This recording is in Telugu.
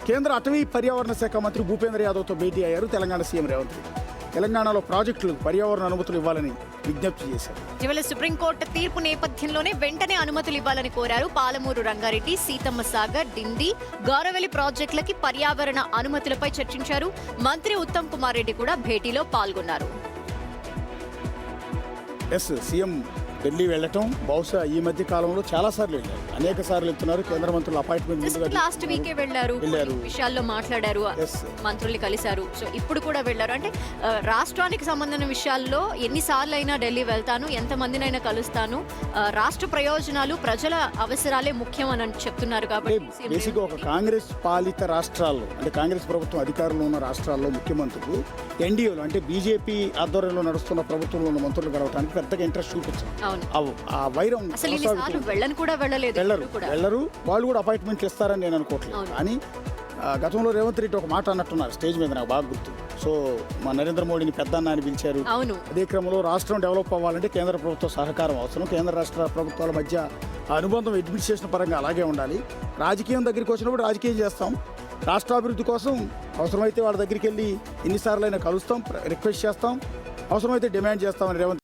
కేంద్ర అటవీ పర్యావరణ శాఖ మంత్రి భూపేంద్ర యాదవ్తో భేటీ అయ్యారు తెలంగాణ సీఎం రేవంత్ రెడ్డి. తెలంగాణలో ప్రాజెక్టులు పర్యావరణ అనుమతులు ఇవ్వాలని విజ్ఞప్తి చేశారు. ఇటీవల సుప్రీంకోర్టు తీర్పు నేపథ్యంలోనే వెంటనే అనుమతులు ఇవ్వాలని కోరారు. పాలమూరు రంగారెడ్డి, సీతమ్మ సాగర్, డిండి, గౌరవెల్లి ప్రాజెక్టులకి పర్యావరణ అనుమతులపై చర్చించారు. మంత్రి ఉత్తమ్ కుమార్ రెడ్డి కూడా భేటీలో పాల్గొన్నారు. సీఎం ఢిల్లీ వెళ్ళటం బహుశా ఈ మధ్య కాలంలో చాలా సార్లు వెళ్ళారు, అనేక సార్లు వెళ్తున్నారు. కేంద్ర మంత్రులు అపాయింట్మెంట్ లాస్ట్ వీకే వెళ్ళారు, విషయాల్లో మాట్లాడారు, మంత్రుల్ని కలిశారు. సో ఇప్పుడు కూడా వెళ్ళారు. అంటే రాష్ట్రానికి సంబంధించిన విషయాల్లో ఎన్నిసార్లు అయినా ఢిల్లీ వెళ్తాను, ఎంతమందినైనా కలుస్తాను, రాష్ట్ర ప్రయోజనాలు ప్రజల అవసరాలే ముఖ్యం అని చెప్తున్నారు. కాబట్టి బేసిక్గా ఒక కాంగ్రెస్ పాలిత రాష్ట్రాల్లో, అంటే కాంగ్రెస్ ప్రభుత్వం అధికారంలో ఉన్న రాష్ట్రాల్లో ముఖ్యమంత్రులు ఎన్డీఏలో అంటే బీజేపీ ఆధ్వర్యంలో నడుస్తున్న ప్రభుత్వంలో ఉన్న మంత్రులు కలవడానికి పెద్దగా ఇంట్రెస్ట్ చూపించారు. ఆ వైరం వెళ్ళరు, వాళ్ళు కూడా అపాయింట్మెంట్లు ఇస్తారని నేను అనుకోవట్లేదు. కానీ గతంలో రేవంత్ రెడ్డి ఒక మాట అన్నట్టున్నారు స్టేజ్ మీద, నాకు బాగా గుర్తు. సో మా నరేంద్ర మోడీని పెద్దన్న అని పిలిచారు. అదే క్రమంలో రాష్ట్రం డెవలప్ అవ్వాలంటే కేంద్ర ప్రభుత్వ సహకారం అవసరం. కేంద్ర రాష్ట్ర ప్రభుత్వాల మధ్య అనుబంధం అడ్మినిస్ట్రేషన్ పరంగా అలాగే ఉండాలి. రాజకీయం దగ్గరికి వచ్చినప్పుడు రాజకీయం చేస్తాం, రాష్ట్రాభివృద్ధి కోసం అవసరమైతే వాళ్ళ దగ్గరికి వెళ్ళి ఎన్నిసార్లు అయినా కలుస్తాం, రిక్వెస్ట్ చేస్తాం, అవసరమైతే డిమాండ్ చేస్తామని రేవంత్